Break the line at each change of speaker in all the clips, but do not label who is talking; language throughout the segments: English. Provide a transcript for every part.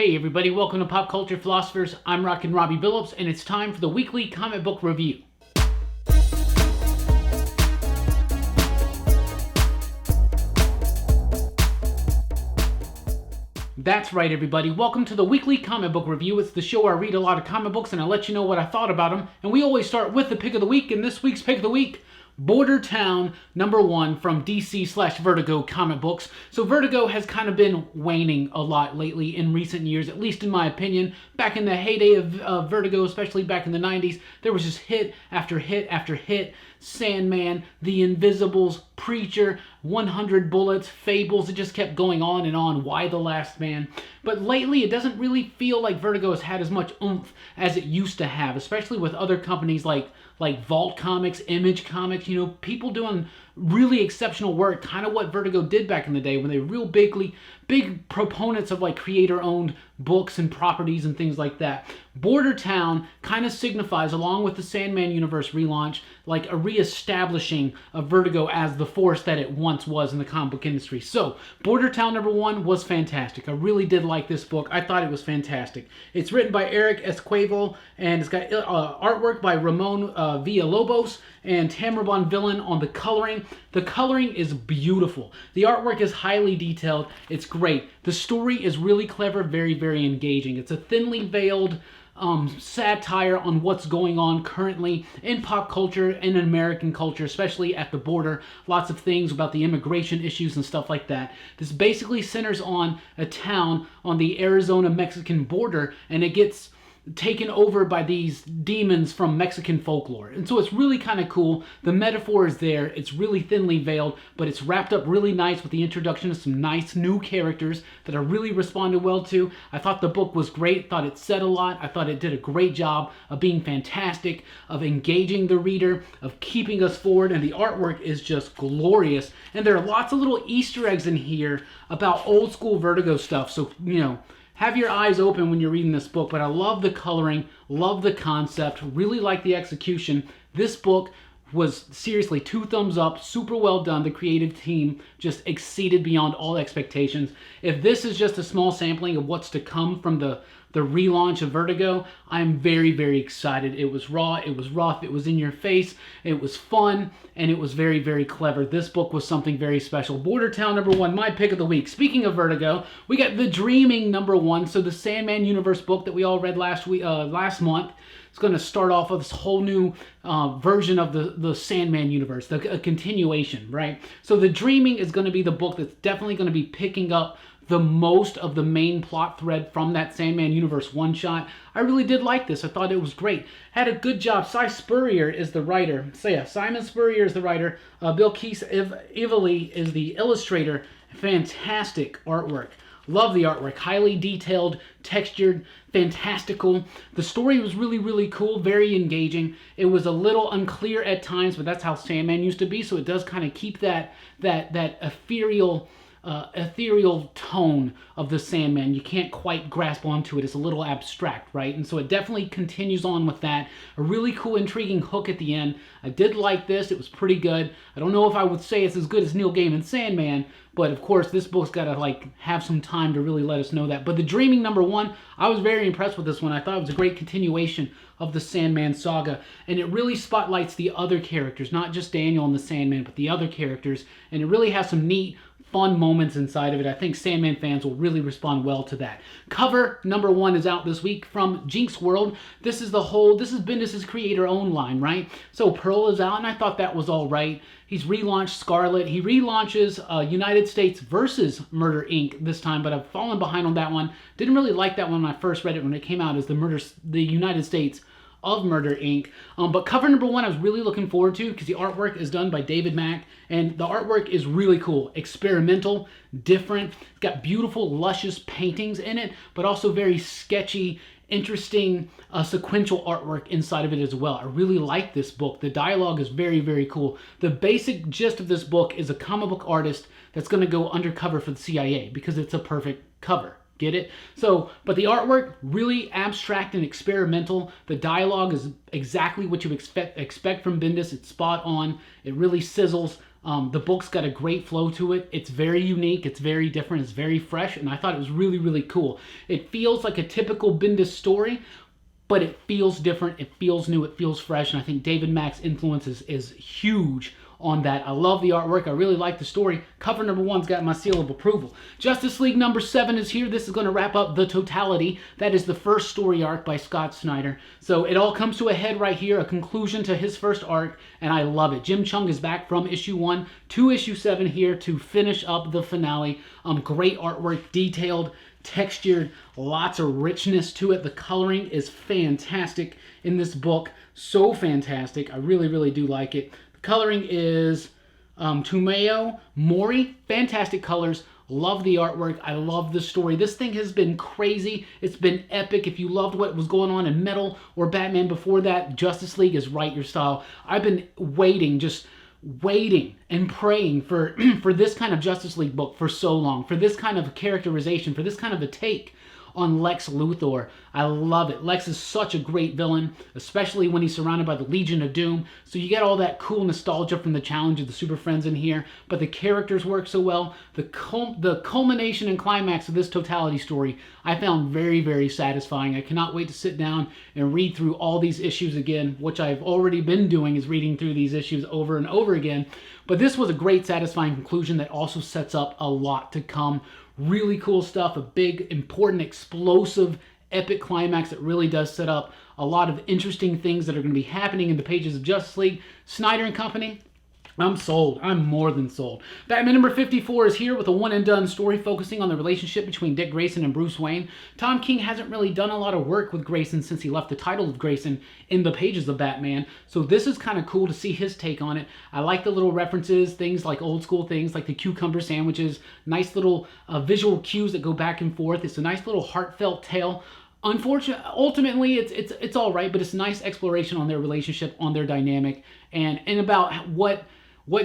Hey everybody, welcome to Pop Culture Philosophers. I'm Rockin Robbie Billups, and it's time for the weekly comic book review. That's right everybody, welcome to the weekly comic book review. It's the show where I read a lot of comic books and I let you know what I thought about them. And we always start with the pick of the week, and this week's pick of the week, Border Town #1 from DC/Vertigo comic books. So Vertigo has kind of been waning a lot lately in recent years, at least in my opinion. Back in the heyday of Vertigo, especially back in the 90s, there was just hit after hit after hit. Sandman, The Invisibles, Preacher, 100 Bullets, Fables, it just kept going on and on. Y the Last Man. But lately, it doesn't really feel like Vertigo has had as much oomph as it used to have, especially with other companies like Vault Comics, Image Comics, you know, people doing really exceptional work, kind of what Vertigo did back in the day when they were real big proponents of like creator-owned books and properties and things like that. Border Town kind of signifies, along with the Sandman universe relaunch, like a reestablishing of Vertigo as the force that it once was in the comic book industry. So, Border Town #1 was fantastic. I really did like this book. I thought it was fantastic. It's written by Eric Esquivel, and it's got artwork by Ramon Villalobos and Tamara Bonvillain on the coloring. The coloring is beautiful. The artwork is highly detailed. It's great. The story is really clever, very, very engaging. It's a thinly veiled satire on what's going on currently in pop culture and in American culture, especially at the border. Lots of things about the immigration issues and stuff like that. This basically centers on a town on the Arizona-Mexican border, and it gets taken over by these demons from Mexican folklore. And so it's really kind of cool. The metaphor is there. It's really thinly veiled, but it's wrapped up really nice with the introduction of some nice new characters that I really responded well to. I thought the book was great. Thought it said a lot. I thought it did a great job of being fantastic, of engaging the reader, of keeping us forward, and the artwork is just glorious. And there are lots of little Easter eggs in here about old school Vertigo stuff. So, you know, have your eyes open when you're reading this book, but I love the coloring, love the concept, really like the execution. This book was seriously 2 thumbs up, super well done. The creative team just exceeded beyond all expectations. If this is just a small sampling of what's to come from the relaunch of Vertigo, I'm very, very excited. It was raw, it was rough, it was in your face, it was fun, and it was very, very clever. This book was something very special. Border Town #1, my pick of the week. Speaking of Vertigo, we got The Dreaming #1, so the Sandman universe book that we all read last month. It's going to start off with this whole new version of the Sandman universe, a continuation, right? So The Dreaming is going to be the book that's definitely going to be picking up the most of the main plot thread from that Sandman universe one-shot. I really did like this. I thought it was great. Had a good job. Cy Spurrier is the writer. So yeah, Simon Spurrier is the writer. Bill Keith Ively is the illustrator. Fantastic artwork. Love the artwork. Highly detailed, textured, fantastical. The story was really, really cool, very engaging. It was a little unclear at times, but that's how Sandman used to be, so it does kind of keep that ethereal tone of the Sandman. You can't quite grasp onto it. It's a little abstract, right? And so it definitely continues on with that. A really cool, intriguing hook at the end. I did like this. It was pretty good. I don't know if I would say it's as good as Neil Gaiman's Sandman, but of course this book's got to like have some time to really let us know that. But The Dreaming #1, I was very impressed with this one. I thought it was a great continuation of the Sandman saga, and it really spotlights the other characters, not just Daniel and the Sandman, but the other characters, and it really has some neat, fun moments inside of it. I think Sandman fans will really respond well to that. Cover #1 is out this week from Jinx World. This is Bendis' creator-owned line, right? So Pearl is out, and I thought that was all right. He's relaunched Scarlet. He relaunches United States versus Murder Inc. this time, but I've fallen behind on that one. Didn't really like that one when I first read it when it came out as the United States of Murder Inc. But cover #1 I was really looking forward to because the artwork is done by David Mack, and the artwork is really cool, experimental, different. It's got beautiful, luscious paintings in it, but also very sketchy, interesting sequential artwork inside of it as well. I really like this book. The dialogue is very, very cool. The basic gist of this book is a comic book artist that's going to go undercover for the CIA because it's a perfect cover. Get it? So, but the artwork, really abstract and experimental. The dialogue is exactly what you expect from Bendis. It's spot on. It really sizzles. The book's got a great flow to it. It's very unique. It's very different. It's very fresh. And I thought it was really, really cool. It feels like a typical Bendis story, but it feels different. It feels new. It feels fresh. And I think David Mack's influence is huge on that. I love the artwork. I really like the story. Cover number 1's got my seal of approval. Justice League number 7 is here. This is going to wrap up the totality. That is the first story arc by Scott Snyder. So it all comes to a head right here, a conclusion to his first arc, and I love it. Jim Chung is back from issue 1 to issue 7 here to finish up the finale. Great artwork, detailed, textured, lots of richness to it. The coloring is fantastic in this book. So fantastic. I really, really do like it. Coloring is Tomeo Mori. Fantastic colors. Love the artwork. I love the story. This thing has been crazy. It's been epic. If you loved what was going on in Metal or Batman before that, Justice League is right your style. I've been waiting, just waiting and praying for, for this kind of Justice League book for so long. For this kind of characterization. For this kind of a take on Lex Luthor. I love it. Lex is such a great villain, especially when he's surrounded by the Legion of Doom. So you get all that cool nostalgia from the challenge of the Super Friends in here, but the characters work so well. The culmination and climax of this totality story I found very, very satisfying. I cannot wait to sit down and read through all these issues again, which I've already been doing, is reading through these issues over and over again. But this was a great, satisfying conclusion that also sets up a lot to come. Really cool stuff, a big, important, explosive, epic climax that really does set up a lot of interesting things that are going to be happening in the pages of Justice League. Snyder and Company, I'm sold. I'm more than sold. Batman number 54 is here with a one-and-done story focusing on the relationship between Dick Grayson and Bruce Wayne. Tom King hasn't really done a lot of work with Grayson since he left the title of Grayson in the pages of Batman, so this is kind of cool to see his take on it. I like the little references, things like old school things like the cucumber sandwiches, nice little visual cues that go back and forth. It's a nice little heartfelt tale. Unfortunately, ultimately, it's all right, but it's a nice exploration on their relationship, on their dynamic, and about what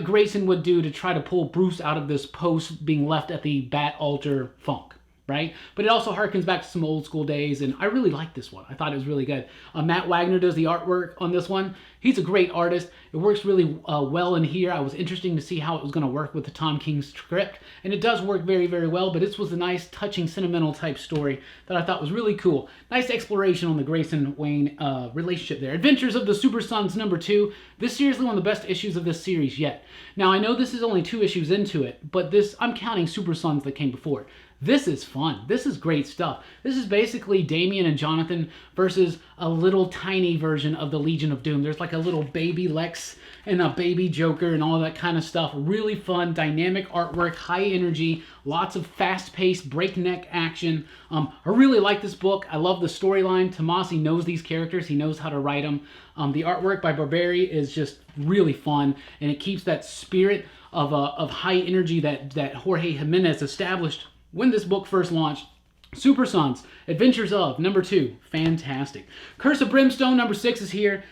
Grayson would do to try to pull Bruce out of this post being left at the Bat Altar funk, right? But it also harkens back to some old school days, and I really like this one. I thought it was really good. Matt Wagner does the artwork on this one. He's a great artist. It works really well in here. I was interested to see how it was going to work with the Tom King script, and it does work very, very well, but this was a nice, touching, sentimental type story that I thought was really cool. Nice exploration on the Grayson-Wayne relationship there. Adventures of the Super Sons number 2. This is seriously one of the best issues of this series yet. Now, I know this is only 2 issues into it, but I'm counting Super Sons that came before it. This is fun. This is great stuff. This is basically Damian and Jonathan versus a little tiny version of the Legion of Doom. There's like a little baby Lex and a baby Joker and all that kind of stuff. Really fun, dynamic artwork, high energy, lots of fast-paced, breakneck action. I really like this book. I love the storyline. Tomasi knows these characters. He knows how to write them. The artwork by Barberi is just really fun, and it keeps that spirit of high energy that Jorge Jimenez established when this book first launched. Super Sons, Adventures of, number 2, fantastic. Curse of Brimstone, number 6 is here.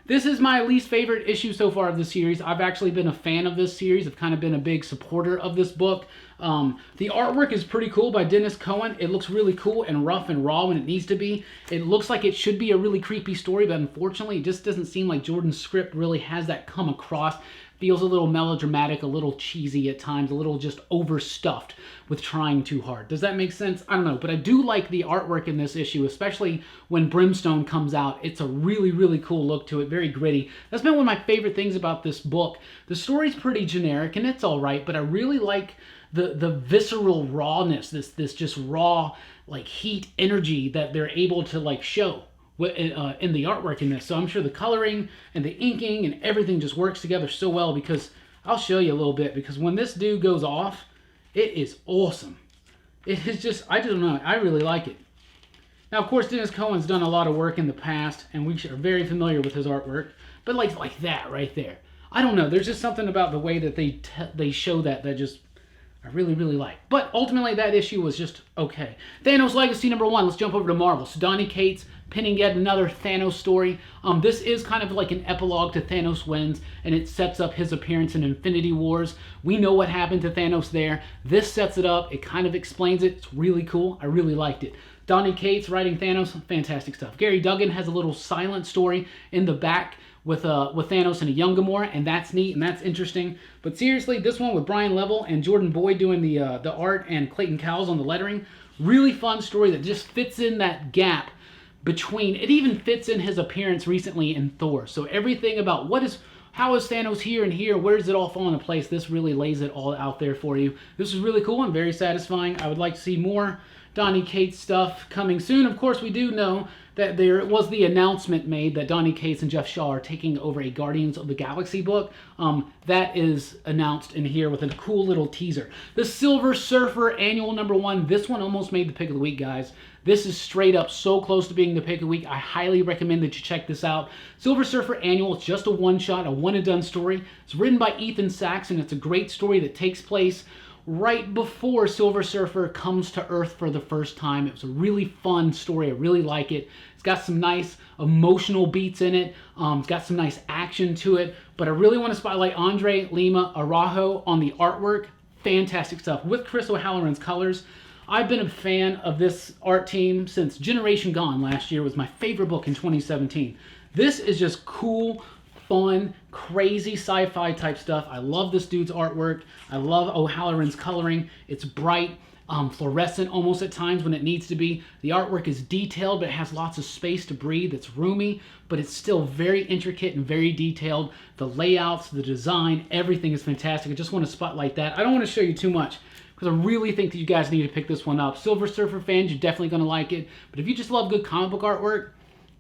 This is my least favorite issue so far of the series. I've actually been a fan of this series. I've kind of been a big supporter of this book. The artwork is pretty cool by Dennis Cohen. It looks really cool and rough and raw when it needs to be. It looks like it should be a really creepy story, but unfortunately it just doesn't seem like Jordan's script really has that come across. Feels a little melodramatic, a little cheesy at times, a little just overstuffed with trying too hard. Does that make sense? I don't know, but I do like the artwork in this issue, especially when Brimstone comes out. It's a really, really cool look to it, very gritty. That's been one of my favorite things about this book. The story's pretty generic, and it's all right, but I really like the visceral rawness, this just raw, like, heat energy that they're able to, like, show in the artwork in this. So I'm sure the coloring and the inking and everything just works together so well, because I'll show you a little bit, because when this dude goes off, it is awesome. It is just, I don't know, I really like it. Now, of course, Dennis Cohen's done a lot of work in the past, and we are very familiar with his artwork, but like that right there. I don't know, there's just something about the way that they show that just I really, really like. But ultimately, that issue was just okay. Thanos Legacy number 1. Let's jump over to Marvel. So Donny Cates penning yet another Thanos story. This is kind of like an epilogue to Thanos Wins, and it sets up his appearance in Infinity Wars. We know what happened to Thanos there. This sets it up. It kind of explains it. It's really cool. I really liked it. Donny Cates writing Thanos, fantastic stuff. Gary Duggan has a little silent story in the back with Thanos and a Youngamore, and that's neat and that's interesting. But seriously, this one with Brian Level and Jordan Boyd doing the art and Clayton Cowles on the lettering, really fun story that just fits in that gap between. It even fits in his appearance recently in Thor. So everything about how is Thanos here and here, where does it all fall into place? This really lays it all out there for you. This is really cool and very satisfying. I would like to see more Donny Cates stuff coming soon. Of course, we do know that there was the announcement made that Donny Cates and Jeff Shaw are taking over a Guardians of the Galaxy book. That is announced in here with a cool little teaser. The Silver Surfer Annual #1. This one almost made the pick of the week, guys. This is straight up so close to being the pick of the week. I highly recommend that you check this out. Silver Surfer Annual, it's just a one-shot, a one-and-done story. It's written by Ethan Sachs, and it's a great story that takes place right before Silver Surfer comes to Earth for the first time. It was a really fun story. I really like it. It's got some nice emotional beats in it. It's got some nice action to it. But I really want to spotlight Andre Lima Araujo on the artwork. Fantastic stuff with Chris O'Halloran's colors. I've been a fan of this art team since Generation Gone last year. Was my favorite book in 2017. This is just cool, fun, crazy sci-fi type stuff. I love this dude's artwork. I love O'Halloran's coloring. It's bright, fluorescent almost at times when it needs to be. The artwork is detailed, but it has lots of space to breathe. It's roomy, but it's still very intricate and very detailed. The layouts, the design, everything is fantastic. I just want to spotlight that. I don't want to show you too much, because I really think that you guys need to pick this one up. Silver Surfer fans, you're definitely going to like it. But if you just love good comic book artwork,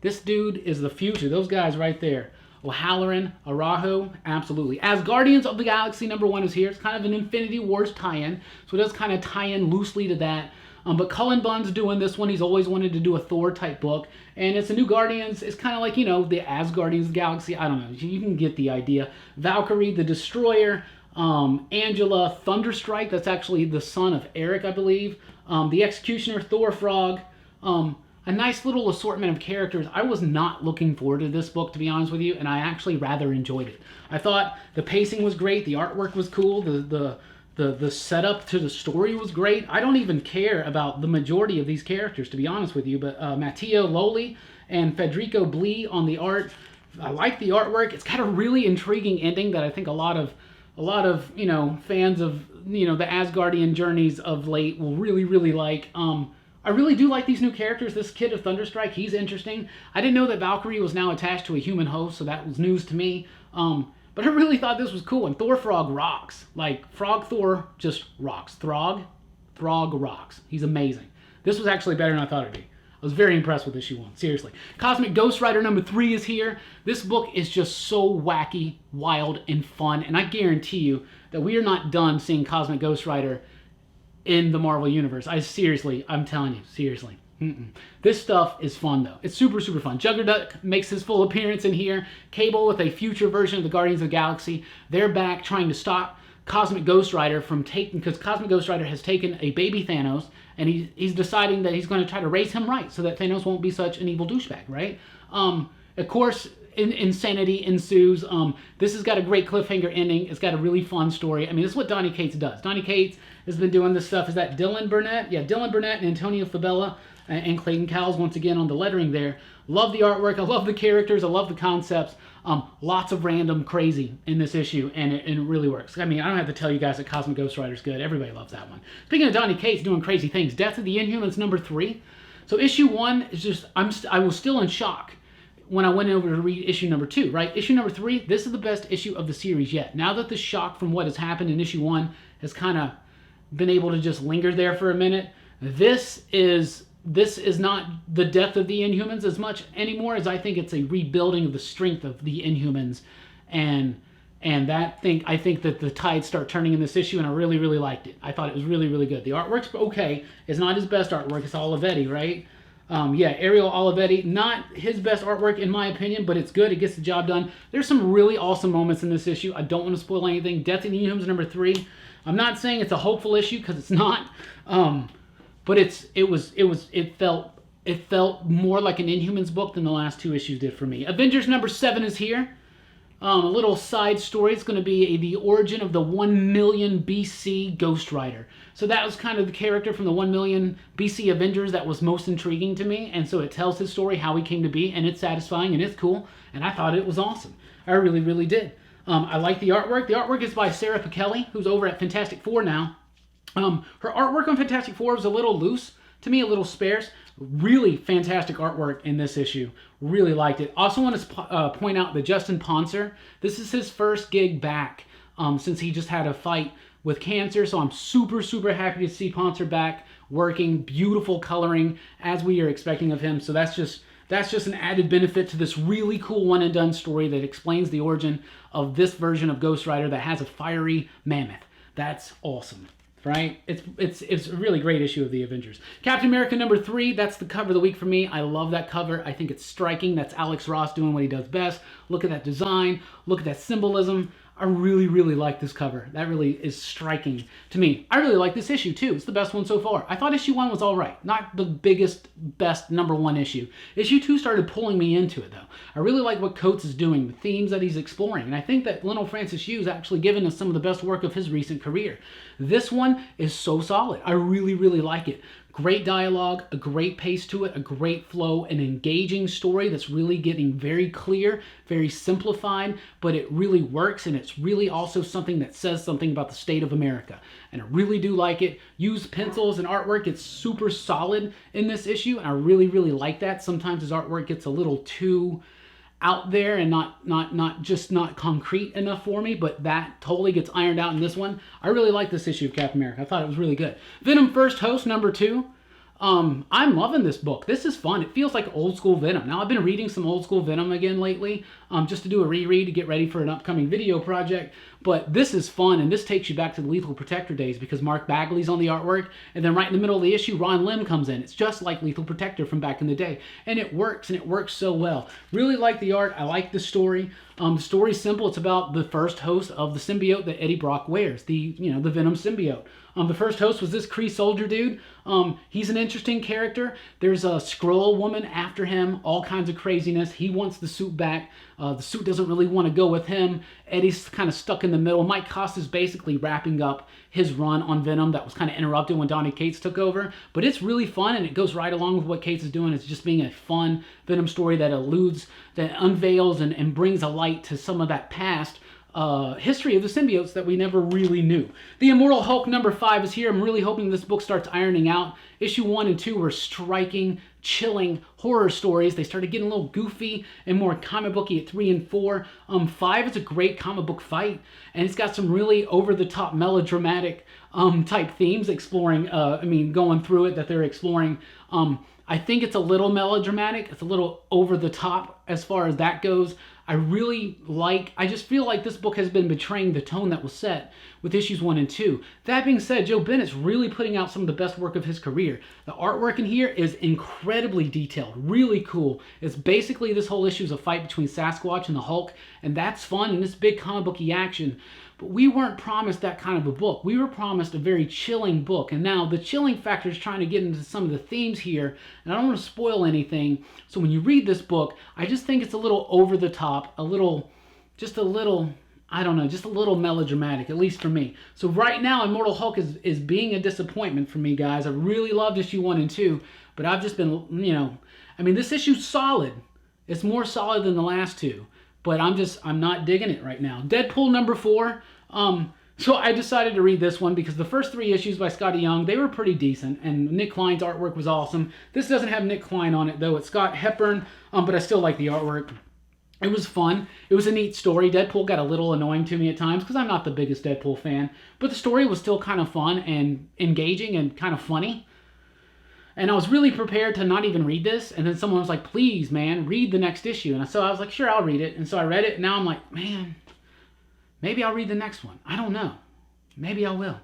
this dude is the future. Those guys right there. O'Halloran, Araujo, absolutely. Asgardians of the Galaxy #1 is here. It's kind of an Infinity Wars tie-in, so it does kind of tie in loosely to that. But Cullen Bunn's doing this one. He's always wanted to do a Thor-type book, and it's a new Guardians. It's kind of like, you know, the Asgardians of the Galaxy. I don't know. You can get the idea. Valkyrie, the Destroyer, Angela, Thunderstrike. That's actually the son of Eric, I believe. The Executioner, Thor Frog. A nice little assortment of characters. I was not looking forward to this book, to be honest with you, and I actually rather enjoyed it. I thought the pacing was great, the artwork was cool, the setup to the story was great. I don't even care about the majority of these characters, to be honest with you, but Matteo Loli and Federico Blee on the art. I like the artwork. It's got a really intriguing ending that I think a lot of you know, fans of, you know, the Asgardian journeys of late will really like. I really do like these new characters. This kid of Thunderstrike, he's interesting. I didn't know that Valkyrie was now attached to a human host, so that was news to me. But I really thought this was cool, and Thor Frog rocks. Like, Frog Thor just rocks. Throg rocks. He's amazing. This was actually better than I thought it'd be. I was very impressed with issue 1, seriously. Cosmic Ghost Rider #3 is here. This book is just so wacky, wild, and fun, and I guarantee you that we are not done seeing Cosmic Ghost Rider in the Marvel Universe. I'm telling you, seriously. This stuff is fun, though. It's super fun. Juggernaut makes his full appearance in here. Cable with a future version of the Guardians of the Galaxy. They're back trying to stop Cosmic Ghost Rider from taking, because Cosmic Ghost Rider has taken a baby Thanos, and he's deciding that he's going to try to raise him right so that Thanos won't be such an evil douchebag, right? Of course, insanity ensues. This has got a great cliffhanger ending. It's got a really fun story. I mean, this is what Donny Cates does. Donny Cates has been doing this stuff. Is that Dylan Burnett? Yeah, Dylan Burnett and Antonio Fabella and Clayton Cowles once again on the lettering there. Love the artwork. I love the characters. I love the concepts. Lots of random crazy in this issue, and it really works. I mean, I don't have to tell you guys that Cosmic Ghost Rider's good. Everybody loves that one. Speaking of Donny Cates doing crazy things, Death of the Inhumans #3. So issue 1 is just, I was still in shock when I went over to read issue #2, right? Issue #3, this is the best issue of the series yet. Now that the shock from what has happened in issue 1 has kind of been able to just linger there for a minute, this is not the death of the Inhumans as much anymore as I think it's a rebuilding of the strength of the Inhumans, and I think that the tides start turning in this issue, and I really liked it. I thought it was really good. The artwork's okay. It's not his best artwork. It's Olivetti, right? Yeah, Ariel Olivetti, not his best artwork in my opinion, but it's good. It gets the job done. There's some really awesome moments in this issue. I don't want to spoil anything. Death of the Inhumans #3. I'm not saying it's a hopeful issue because it's not, but it felt more like an Inhumans book than the last 2 issues did for me. Avengers #7 is here. A little side story. It's going to be the origin of the 1 million BC Ghost Rider. So that was kind of the character from the 1 million BC Avengers that was most intriguing to me. And so it tells his story, how he came to be, and it's satisfying and it's cool. And I thought it was awesome. I really, really did. I like the artwork. The artwork is by Sarah Pichelli, who's over at Fantastic Four now. Her artwork on Fantastic Four was a little loose, to me a little sparse. Really fantastic artwork in this issue. Really liked it. Also want to point out that Justin Ponser, this is his first gig back since he just had a fight with cancer. So I'm super, super happy to see Ponser back working. Beautiful coloring as we are expecting of him. So that's just an added benefit to this really cool one and done story that explains the origin of this version of Ghost Rider that has a fiery mammoth. That's awesome. Right? It's a really great issue of the Avengers. Captain America #3, that's the cover of the week for me. I love that cover. I think it's striking. That's Alex Ross doing what he does best. Look at that design. Look at that symbolism. I really, really like this cover. That really is striking to me. I really like this issue too. It's the best one so far. I thought issue 1 was all right. Not the biggest, best #1 issue. Issue 2 started pulling me into it though. I really like what Coates is doing, the themes that he's exploring. And I think that Lionel Francis Hughes actually given us some of the best work of his recent career. This one is so solid. I really, really like it. Great dialogue, a great pace to it, a great flow, an engaging story that's really getting very clear, very simplified, but it really works, and it's really also something that says something about the state of America. And I really do like it. Used pencils and artwork, it's super solid in this issue, and I really, really like that. Sometimes his artwork gets a little too out there and not concrete enough for me, but that totally gets ironed out in this one. I really like this issue of Captain America. I thought it was really good. Venom First Host #2. I'm loving this book. This is fun. It feels like old school Venom. Now, I've been reading some old school Venom again lately, just to do a reread to get ready for an upcoming video project. But this is fun, and this takes you back to the Lethal Protector days because Mark Bagley's on the artwork, and then right in the middle of the issue, Ron Lim comes in. It's just like Lethal Protector from back in the day, and it works so well. Really like the art. I like the story. The story's simple. It's about the first host of the symbiote that Eddie Brock wears, the Venom symbiote. The first host was this Kree soldier dude. He's an interesting character. There's a Skrull woman after him, all kinds of craziness. He wants the suit back. The suit doesn't really want to go with him. Eddie's kind of stuck in the middle. Mike Costa's basically wrapping up his run on Venom that was kind of interrupted when Donny Cates took over. But it's really fun, and it goes right along with what Cates is doing. It's just being a fun Venom story that unveils and brings a light to some of that past history of the symbiotes that we never really knew. The Immortal Hulk #5 is here. I'm really hoping this book starts ironing out. Issue 1 and 2 were striking, chilling horror stories. They started getting a little goofy and more comic booky at 3 and 4. 5 is a great comic book fight, and it's got some really over-the-top melodramatic type themes exploring, going through it that they're exploring. I think it's a little melodramatic. It's a little over the top as far as that goes. I just feel like this book has been betraying the tone that was set with issues 1 and 2. That being said, Joe Bennett's really putting out some of the best work of his career. The artwork in here is incredibly detailed, really cool. It's basically this whole issue is a fight between Sasquatch and the Hulk, and that's fun and this big comic booky action. But we weren't promised that kind of a book. We were promised a very chilling book. And now the chilling factor is trying to get into some of the themes here. And I don't want to spoil anything. So when you read this book, I just think it's a little over the top, just a little melodramatic, at least for me. So right now, Immortal Hulk is being a disappointment for me, guys. I really loved issue 1 and 2. But I've just been, this issue's solid. It's more solid than the last two. But I'm not digging it right now. Deadpool #4. So I decided to read this one because the first 3 issues by Scotty Young, they were pretty decent. And Nick Klein's artwork was awesome. This doesn't have Nick Klein on it, though. It's Scott Hepburn, but I still like the artwork. It was fun. It was a neat story. Deadpool got a little annoying to me at times because I'm not the biggest Deadpool fan. But the story was still kind of fun and engaging and kind of funny. And I was really prepared to not even read this. And then someone was like, please, man, read the next issue. And so I was like, sure, I'll read it. And so I read it. And now I'm like, man, maybe I'll read the next one. I don't know. Maybe I will.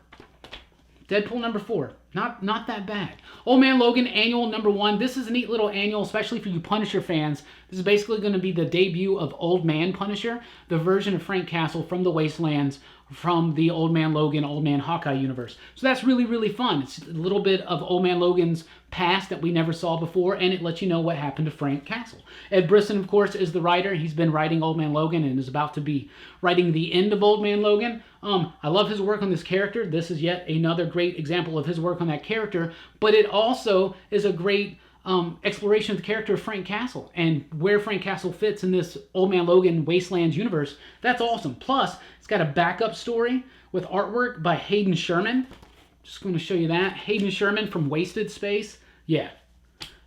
Deadpool #4. Not that bad. Old Man Logan Annual #1. This is a neat little annual, especially for you Punisher fans. This is basically going to be the debut of Old Man Punisher, the version of Frank Castle from the Wastelands from the Old Man Logan, Old Man Hawkeye universe. So that's really, really fun. It's a little bit of Old Man Logan's past that we never saw before, and it lets you know what happened to Frank Castle. Ed Brisson, of course, is the writer. He's been writing Old Man Logan and is about to be writing the end of Old Man Logan. I love his work on this character. This is yet another great example of his work on that character, but it also is a great exploration of the character of Frank Castle and where Frank Castle fits in this Old Man Logan Wastelands universe. That's awesome. Plus, it's got a backup story with artwork by Hayden Sherman. Just going to show you that. Hayden Sherman from Wasted Space. Yeah,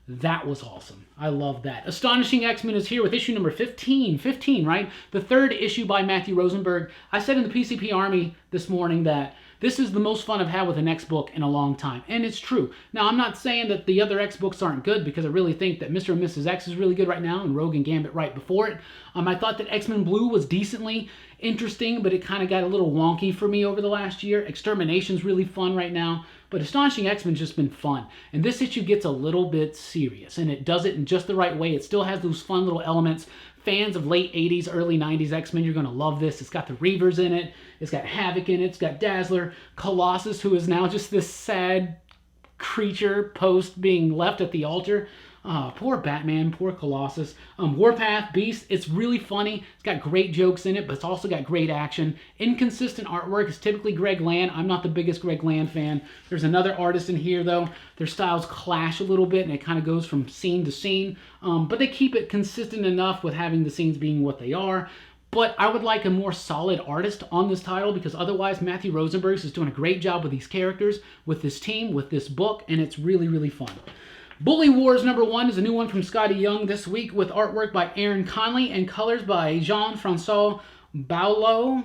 that was awesome. I love that. Astonishing XMen is here with issue number 15. 15, right? The third issue by Matthew Rosenberg. I said in the PCP Army this morning that this is the most fun I've had with an X book in a long time, and it's true. Now, I'm not saying that the other X books aren't good, because I really think that Mr. and Mrs. X is really good right now, and Rogue and Gambit right before it. I thought that X-Men Blue was decently interesting, but it kind of got a little wonky for me over the last year. Extermination's really fun right now, but Astonishing X-Men's just been fun. And this issue gets a little bit serious, and it does it in just the right way. It still has those fun little elements. Fans of late 80s, early 90s X-Men, you're going to love this. It's got the Reavers in it. It's got Havoc in it. It's got Dazzler. Colossus, who is now just this sad creature post being left at the altar. Poor Batman, poor Colossus. Warpath, Beast, it's really funny. It's got great jokes in it, but it's also got great action. Inconsistent artwork is typically Greg Land. I'm not the biggest Greg Land fan. There's another artist in here, though. Their styles clash a little bit, and it kind of goes from scene to scene. But they keep it consistent enough with having the scenes being what they are. But I would like a more solid artist on this title, because otherwise Matthew Rosenberg is doing a great job with these characters, with this team, with this book, and it's really, really fun. Bully Wars #1 is a new one from Scotty Young this week, with artwork by Aaron Conley and colors by Jean-Francois Beaulieu.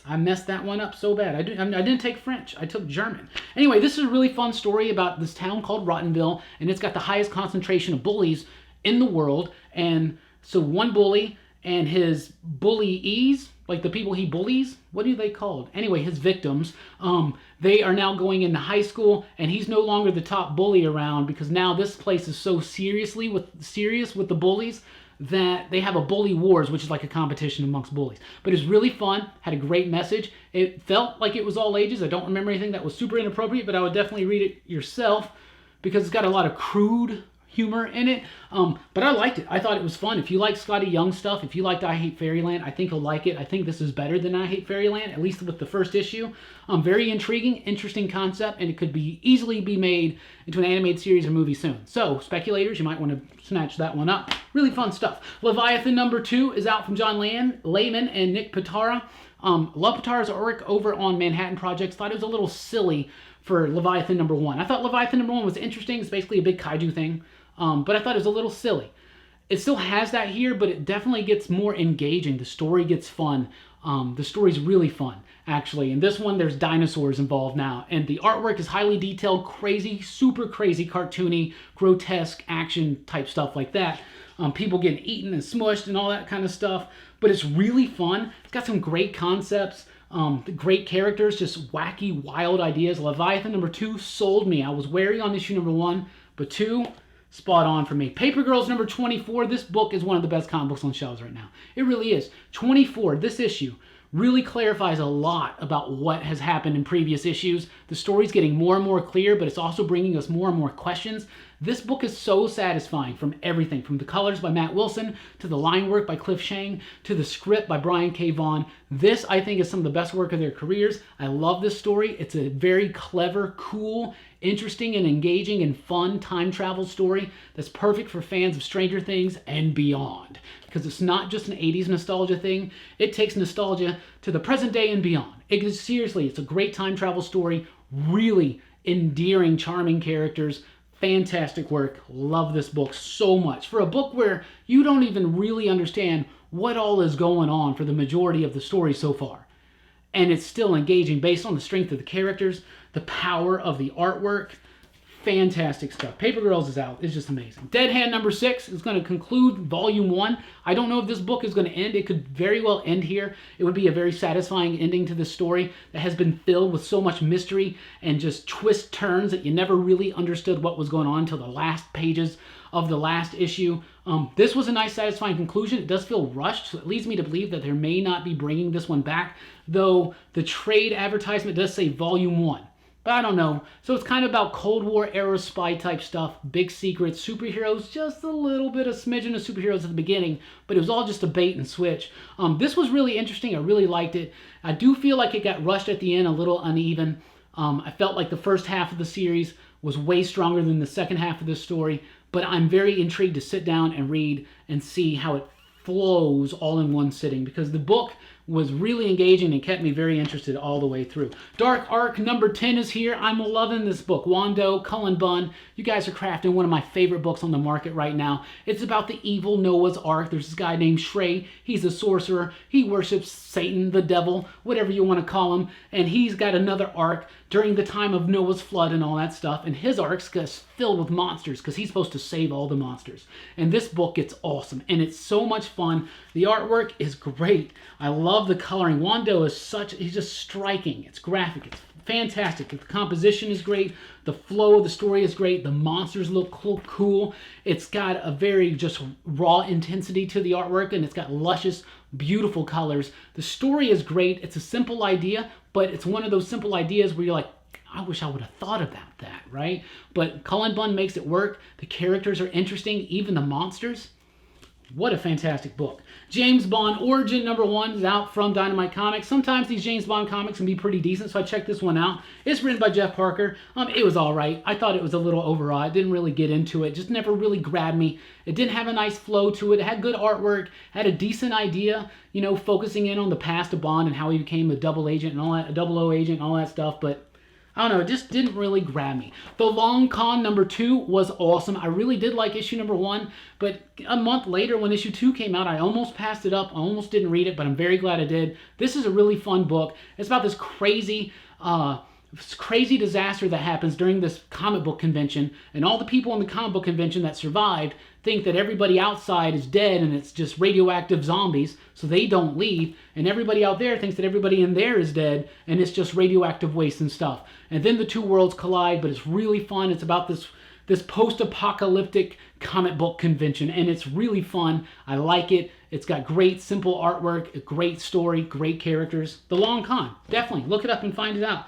I messed that one up so bad. I didn't take French. I took German. Anyway, this is a really fun story about this town called Rottenville, and it's got the highest concentration of bullies in the world. And so one bully and his bullies, like the people he bullies, what are they called? Anyway, his victims, they are now going into high school, and he's no longer the top bully around, because now this place is so serious with the bullies that they have a bully wars, which is like a competition amongst bullies. But it's really fun, had a great message. It felt like it was all ages. I don't remember anything that was super inappropriate, but I would definitely read it yourself, because it's got a lot of crude humor in it, but I liked it. I thought it was fun. If you like Scotty Young stuff, if you liked I Hate Fairyland, I think you'll like it. I think this is better than I Hate Fairyland, at least with the first issue. Very intriguing, interesting concept, and it could easily be made into an animated series or movie soon. So, speculators, you might want to snatch that one up. Really fun stuff. Leviathan #2 is out from John Layman and Nick Pitara. Love Pitara's artwork over on Manhattan Projects. Thought it was a little silly for Leviathan #1. I thought Leviathan #1 was interesting. It's basically a big kaiju thing. But I thought it was a little silly. It still has that here, but it definitely gets more engaging. The story gets fun. The story's really fun, actually. In this one, there's dinosaurs involved now. And the artwork is highly detailed, crazy, super crazy, cartoony, grotesque action type stuff like that. People getting eaten and smushed and all that kind of stuff. But it's really fun. It's got some great concepts. Great characters, just wacky, wild ideas. Leviathan #2 sold me. I was wary on issue #1, but 2... spot on for me. Paper Girls #24. This book is one of the best comic books on shelves right now. It really is. 24, this issue, really clarifies a lot about what has happened in previous issues. The story's getting more and more clear, but it's also bringing us more and more questions. This book is so satisfying from everything, from the colors by Matt Wilson, to the line work by Cliff Shang, to the script by Brian K. Vaughan. This, I think, is some of the best work of their careers. I love this story. It's a very clever, cool, interesting, and engaging and fun time travel story that's perfect for fans of Stranger Things and beyond. Because it's not just an 80s nostalgia thing. It takes nostalgia to the present day and beyond. Seriously, it's a great time travel story. Really endearing, charming characters. Fantastic work. Love this book so much. For a book where you don't even really understand what all is going on for the majority of the story so far. And it's still engaging based on the strength of the characters, the power of the artwork. fantastic stuff. Paper Girls is out. It's just amazing. Dead Hand number 6 is going to conclude volume 1. I don't know if this book is going to end. It could very well end here. It would be a very satisfying ending to this story that has been filled with so much mystery and just twist turns that you never really understood what was going on until the last pages of the last issue. This was a nice satisfying conclusion. It does feel rushed, so it leads me to believe that they may not be bringing this one back, though the trade advertisement does say volume 1. But I don't know. So it's kind of about Cold War era spy type stuff, big secrets, superheroes, just a little bit of smidgen of superheroes at the beginning, but it was all just a bait and switch. This was really interesting. I really liked it. I do feel like it got rushed at the end, a little uneven. I felt like the first half of the series was way stronger than the second half of the story, but I'm very intrigued to sit down and read and see how it flows all in one sitting, because the book was really engaging and kept me very interested all the way through. Dark Arc number 10 is here. I'm loving this book. Wando, Cullen Bunn, you guys are crafting one of my favorite books on the market right now. It's about the evil Noah's Ark. There's this guy named Shrey. He's a sorcerer. He worships Satan, the devil, whatever you want to call him. And he's got another ark during the time of Noah's flood and all that stuff. And his ark's just filled with monsters because he's supposed to save all the monsters. And this book gets awesome. And it's so much fun. The artwork is great. I love the coloring. Wando is he's just striking. It's graphic. It's fantastic. The composition is great. The flow of the story is great. The monsters look cool. It's got a very just raw intensity to the artwork, and it's got luscious, beautiful colors. The story is great. It's a simple idea, but it's one of those simple ideas where you're like, I wish I would have thought about that, right? But Cullen Bunn makes it work. The characters are interesting, even the monsters. What a fantastic book. James Bond Origin number 1 is out from Dynamite Comics. Sometimes these James Bond comics can be pretty decent, so I checked this one out. It's written by Jeff Parker. It was all right. I thought it was a little overall. I didn't really get into it. Just never really grabbed me. It didn't have a nice flow to it. It had good artwork. Had a decent idea, you know, focusing in on the past of Bond and how he became a double agent and all that, a 00 agent and all that stuff, but I don't know, it just didn't really grab me. The Long Con number 2 was awesome. I really did like issue number 1, but a month later when issue 2 came out, I almost passed it up. I almost didn't read it, but I'm very glad I did. This is a really fun book. It's about this crazy disaster that happens during this comic book convention, and all the people in the comic book convention that survived think that everybody outside is dead and it's just radioactive zombies, so they don't leave, and everybody out there thinks that everybody in there is dead and it's just radioactive waste and stuff. And then the two worlds collide, but it's really fun. It's about this post-apocalyptic comic book convention, and it's really fun. I like it. It's got great, simple artwork, a great story, great characters. The Long Con. Definitely. Look it up and find it out.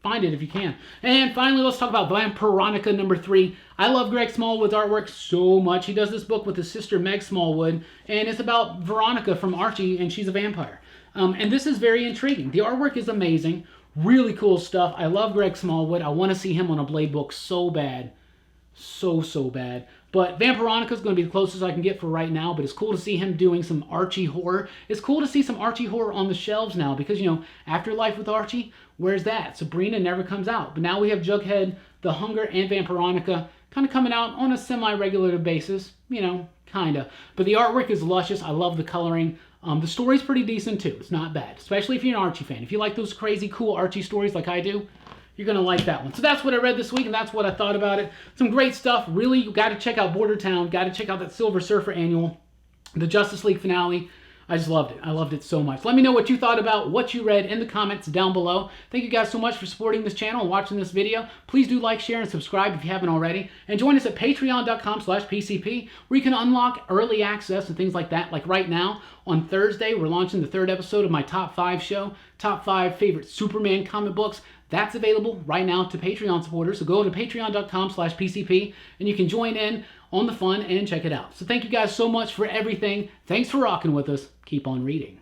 Find it if you can. And finally, let's talk about Vampironica number 3. I love Greg Smallwood's artwork so much. He does this book with his sister Meg Smallwood, and it's about Veronica from Archie, and she's a vampire. And this is very intriguing. The artwork is amazing. Really cool stuff. I love Greg Smallwood. I want to see him on a Blade book so bad. So bad. But Vampironica is going to be the closest I can get for right now, but it's cool to see him doing some Archie horror. It's cool to see some Archie horror on the shelves now because, you know, Afterlife with Archie, where's that? Sabrina never comes out. But now we have Jughead, The Hunger, and Vampironica kind of coming out on a semi-regular basis. You know, kind of. But the artwork is luscious. I love the coloring. The story's pretty decent too. It's not bad, especially if you're an Archie fan. If you like those crazy, cool Archie stories like I do, you're going to like that one. So that's what I read this week, and that's what I thought about it. Some great stuff. Really, you got to check out Border Town. Got to check out that Silver Surfer annual. The Justice League finale. I just loved it. I loved it so much. Let me know what you thought about what you read in the comments down below. Thank you guys so much for supporting this channel and watching this video. Please do like, share, and subscribe if you haven't already. And join us at patreon.com/PCP, where you can unlock early access and things like that. Like right now, on Thursday, we're launching the 3rd episode of my Top 5 show, Top 5 Favorite Superman comic books. That's available right now to Patreon supporters. So go to patreon.com/PCP, and you can join in on the fun and check it out. So thank you guys so much for everything. Thanks for rocking with us. Keep on reading.